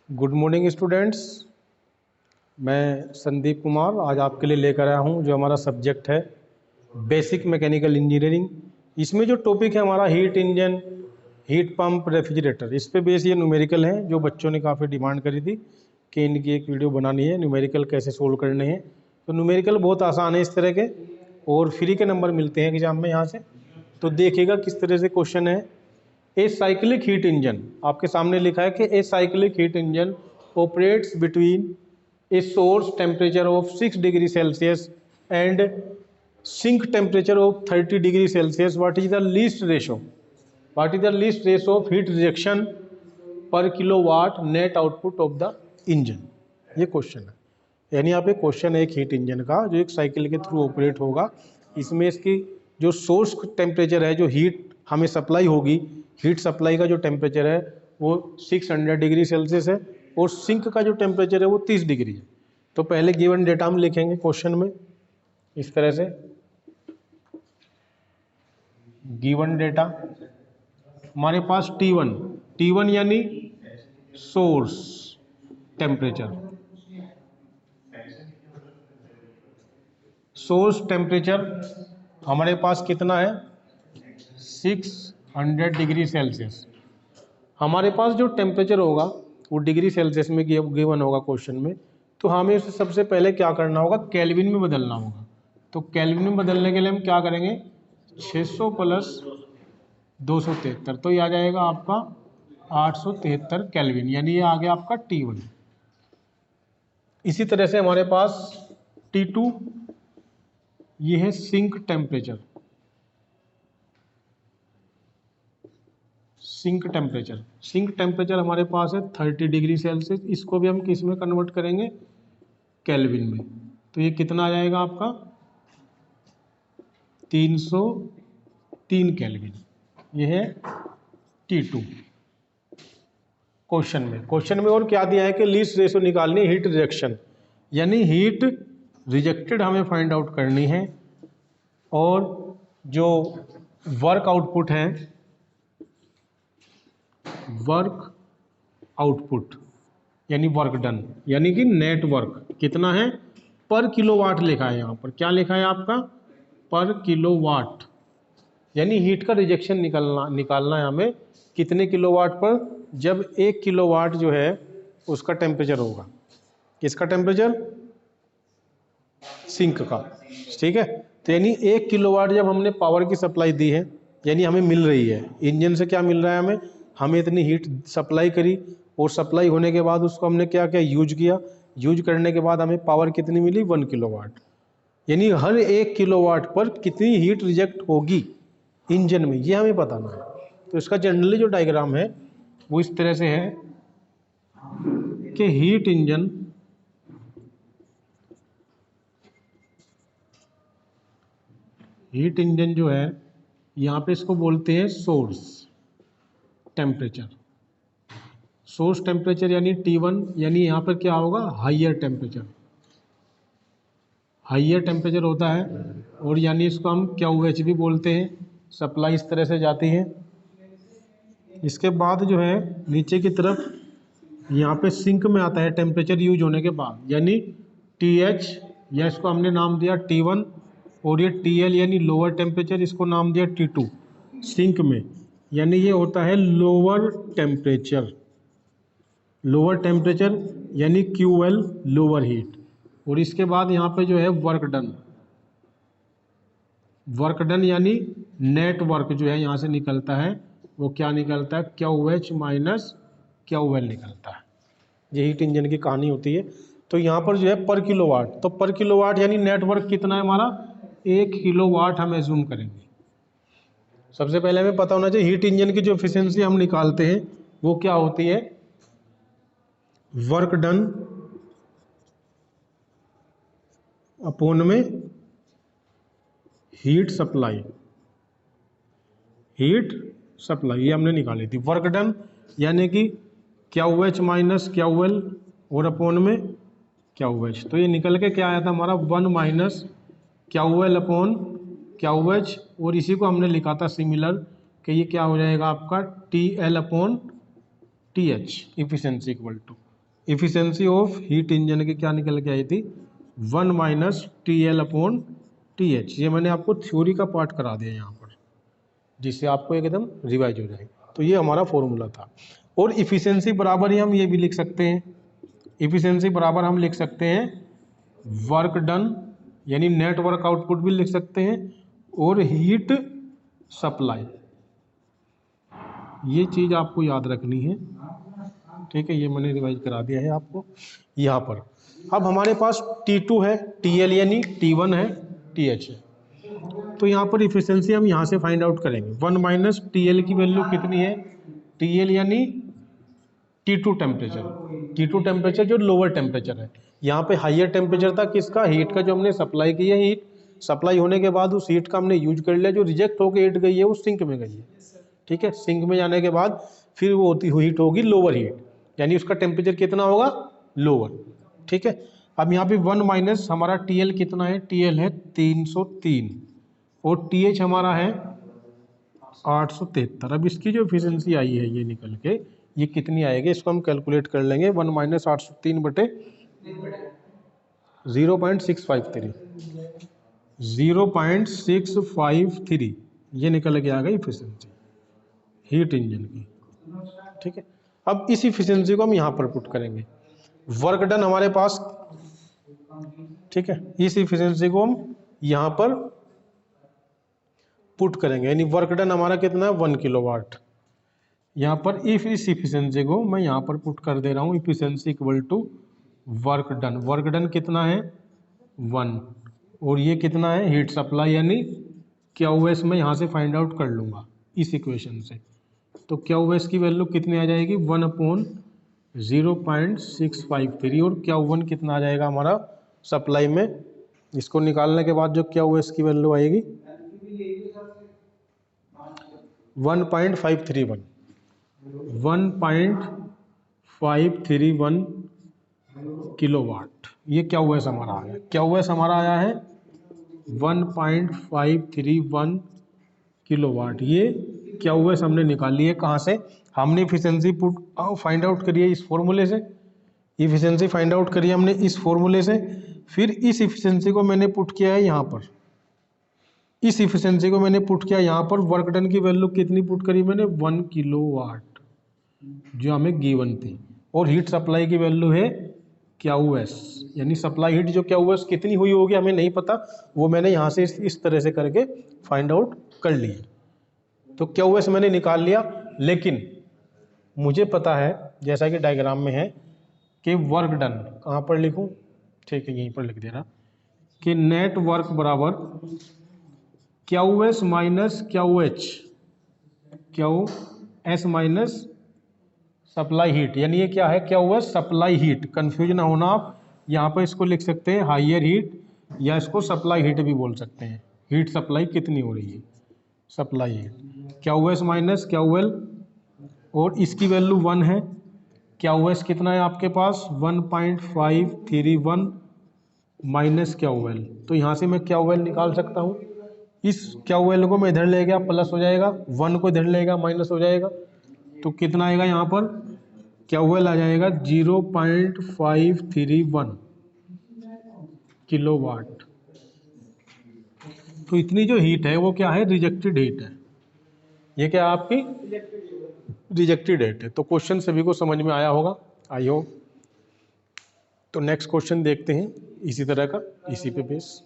Good morning students. मैं संदीप कुमार आज आपके लिए लेकर आया हूँ जो हमारा सब्जेक्ट है बेसिक मैकेनिकल इंजीनियरिंग। इसमें जो टॉपिक है हमारा heat engine, heat pump, refrigerator, इस पे बेस ये न्यूमेरिकल हैं जो बच्चों ने काफ़ी डिमांड करी थी कि इनकी एक वीडियो बनानी है, न्यूमेरिकल कैसे सोल्व करने हैं। तो न्यूमेरिकल बहुत आसान है इस तरह के, और फ्री के नंबर मिलते हैं एग्जाम में यहाँ से। तो देखिएगा किस तरह से क्वेश्चन है। ए साइक्लिक हीट इंजन, आपके सामने लिखा है कि a cyclic heat engine operates between a source temperature of 6 degree Celsius and sink temperature of 30 degree Celsius. What is the least ratio, what is the least ratio of heat rejection per kilowatt net output of the engine. ये question है, यानी यहाँ पे question है एक heat engine का जो एक साइकिल के थ्रू ऑपरेट होगा। इसमें इसकी जो सोर्स टेम्परेचर है, जो हीट हमें सप्लाई होगी, हीट सप्लाई का जो टेम्परेचर है वो 600 डिग्री सेल्सियस है और सिंक का जो टेम्परेचर है वो 30 डिग्री है। तो पहले गिवन डेटा हम लिखेंगे क्वेश्चन में इस तरह से, गिवन डेटा हमारे पास T1 यानी सोर्स टेम्परेचर, सोर्स टेम्परेचर हमारे पास कितना है 600 डिग्री सेल्सियस। हमारे पास जो टेम्परेचर होगा वो डिग्री सेल्सियस में गिवन होगा क्वेश्चन में, तो हमें उसे सबसे पहले क्या करना होगा, केल्विन में बदलना होगा। तो केल्विन में बदलने के लिए हम क्या करेंगे, 600 प्लस 273, तो ये आ जाएगा आपका 873 केल्विन, यानी ये आ गया आपका T1। इसी तरह से हमारे पास T2, ये है सिंक टेम्परेचर, सिंक टेम्परेचर हमारे पास है 30 डिग्री सेल्सियस। इसको भी हम किस में कन्वर्ट करेंगे, केल्विन में। तो ये कितना आ जाएगा आपका 303 केल्विन, ये है T2। क्वेश्चन में और क्या दिया है कि लीस्ट रेशो निकालनी है हीट रिजेक्शन, यानी हीट रिजेक्टेड हमें फाइंड आउट करनी है, और जो वर्क आउटपुट है, वर्क आउटपुट यानी वर्क डन, यानी कि नेट वर्क कितना है पर किलोवाट लिखा है। यहाँ पर क्या लिखा है आपका, पर किलोवाट, यानी हीट का रिजेक्शन निकालना है हमें कितने किलोवाट पर, जब 1 किलोवाट जो है उसका टेम्परेचर होगा, किसका टेम्परेचर, सिंक का, ठीक है। तो यानी 1 किलोवाट जब हमने पावर की सप्लाई दी है, यानी हमें मिल रही है इंजन से, क्या मिल रहा है हमें इतनी हीट सप्लाई करी, और सप्लाई होने के बाद उसको हमने क्या क्या यूज किया, यूज करने के बाद हमें पावर कितनी मिली 1 किलोवाट, यानी हर 1 किलोवाट पर कितनी हीट रिजेक्ट होगी इंजन में, ये हमें बताना है। तो इसका जनरली जो डायग्राम है वो इस तरह से है कि हीट इंजन जो है यहाँ पे इसको बोलते हैं सोर्स टेम्परेचर, यानी T1, यानी यहाँ पर क्या होगा, हाइयर टेम्परेचर होता है, और यानी इसको हम QH भी बोलते हैं। सप्लाई इस तरह से जाती है। इसके बाद जो है नीचे की तरफ यहाँ पे सिंक में आता है टेम्परेचर यूज होने के बाद, यानी TH, या इसको हमने नाम दिया T1, और ये TL यानी लोअर टेम्परेचर, इसको नाम दिया T2 सिंक में, यानी ये होता है लोअर टेम्परेचर यानी QL लोअर हीट। और इसके बाद यहाँ पे जो है वर्क डन यानी नेट वर्क जो है यहाँ से निकलता है, वो क्या निकलता है, QH माइनस QL निकलता है। ये हीट इंजन की कहानी होती है। तो यहाँ पर जो है पर किलोवाट, तो पर किलोवाट यानी नेटवर्क कितना है हमारा 1 किलोवाट हम एज्यूम करेंगे। सबसे पहले हमें पता होना चाहिए हीट इंजन की जो एफिशिएंसी हम निकालते हैं वो क्या होती है, वर्क डन अपॉन में हीट सप्लाई, ये हमने निकाली थी। वर्क डन यानी कि QH माइनस QL और अपॉन में QH, तो ये निकल के क्या आया था हमारा 1 माइनस QL अपॉन QH, और इसी को हमने लिखा था सिमिलर कि ये क्या हो जाएगा आपका TL upon TH, efficiency equal to efficiency of heat engine की क्या निकल के आई थी, 1 माइनस TL/TH। ये मैंने आपको थ्योरी का पार्ट करा दिया यहाँ पर, जिससे आपको एकदम रिवाइज हो जाए। तो ये हमारा फॉर्मूला था। और इफिशियंसी बराबर ही हम ये भी लिख सकते हैं, इफिशियंसी बराबर हम लिख सकते हैं वर्क डन, यानी नेट वर्क आउटपुट भी लिख सकते हैं, और हीट सप्लाई। ये चीज़ आपको याद रखनी है, ठीक है। ये मैंने रिवाइज करा दिया है आपको यहाँ पर। अब हमारे पास T2 है, TL यानी T1 है, TH है। तो यहाँ पर इफिशियंसी हम यहाँ से फाइंड आउट करेंगे। 1 माइनस TL की वैल्यू कितनी है, TL यानी T2 टेम्परेचर, T2 टेम्परेचर जो लोअर टेम्परेचर है। यहाँ पे हाइयर टेम्परेचर था किसका, हीट का, जो हमने सप्लाई की है हीट। सप्लाई होने के बाद उस हीट का हमने यूज कर लिया, जो रिजेक्ट होकर हीट गई है वो सिंक में गई है, ठीक है। सिंक में जाने के बाद फिर वो हीट होगी लोअर हीट, यानी उसका टेम्परेचर कितना होगा, लोअर, ठीक है। अब यहाँ पे 1 माइनस हमारा TL कितना है, TL है 303 और TH हमारा है 873। अब इसकी जो एफिशिएंसी आई है ये निकल के, ये कितनी आएगी, इसको हम कैलकुलेट कर लेंगे। 1 माइनस 803 बटे 0.653, 0.653 ये निकल के आ गई इफिशियंसी हीट इंजन की, ठीक है। अब इस इफिशियंसी को हम यहाँ पर पुट करेंगे। वर्क डन हमारे पास, ठीक है, इस इफिशियंसी को हम यहाँ पर पुट करेंगे, यानी वर्क डन हमारा कितना है, 1 किलोवाट। यहाँ पर इफ इस इफिशियंसी को मैं यहाँ पर पुट कर दे रहा हूँ, efficiency equal to work done. Work done कितना है, 1, और ये कितना है, हीट सप्लाई, यानी QS मैं यहाँ से फाइंड आउट कर लूँगा इस इक्वेशन से। तो QS की वैल्यू कितनी आ जाएगी, 1/0.653, और Q1 कितना आ जाएगा हमारा सप्लाई में। इसको निकालने के बाद जो QS की वैल्यू आएगी 1.531, 1.531 किलोवाट। ये QS हमारा आ गया, QS हमारा आया है 1.531 किलोवाट। ये QS हमने निकाल ली है कहाँ से, हमने इफिशियंसी फाइंड आउट करी है इस फॉर्मूले से। इफिशियंसी फाइंड आउट करी हमने इस फॉर्मूले से, फिर इस इफिशियंसी को मैंने पुट किया है यहाँ पर, इस इफिशियंसी को मैंने पुट किया यहाँ पर। वर्क डन की वैल्यू कितनी पुट करी मैंने, 1 किलोवाट जो हमें गिवन थी, और हीट सप्लाई की वैल्यू है QS, यानी सप्लाई हीट जो QS कितनी हुई होगी हमें नहीं पता, वो मैंने यहाँ से इस तरह से करके फाइंड आउट कर लिया। तो QS मैंने निकाल लिया, लेकिन मुझे पता है जैसा कि डायग्राम में है कि वर्क डन कहाँ पर लिखूँ, ठीक है, यहीं पर लिख दे रहा कि नेट वर्क बराबर QS minus QH, QS minus supply heat, यानी ये क्या है, QS सप्लाई हीट। कंफ्यूज ना होना आप, यहाँ पर इसको लिख सकते हैं हाइयर हीट, या इसको सप्लाई हीट भी बोल सकते हैं। हीट सप्लाई कितनी हो रही है, supply heat, QS minus QL, और इसकी वैल्यू 1 है। QS कितना है आपके पास, 1.531 माइनस QL, तो यहाँ से मैं QL निकाल सकता हूँ। इस QL को मैं इधर ले गया, प्लस हो जाएगा, 1 को इधर ले गया, माइनस हो जाएगा। तो कितना आएगा यहाँ पर, QL आ जाएगा 0.531 किलोवाट। तो इतनी जो हीट है वो क्या है, रिजेक्टेड हीट है। ये क्या आपकी रिजेक्टेड हीट है। तो क्वेश्चन सभी को समझ में आया होगा, आई होप। तो नेक्स्ट क्वेश्चन देखते हैं इसी तरह का, इसी पे बेस।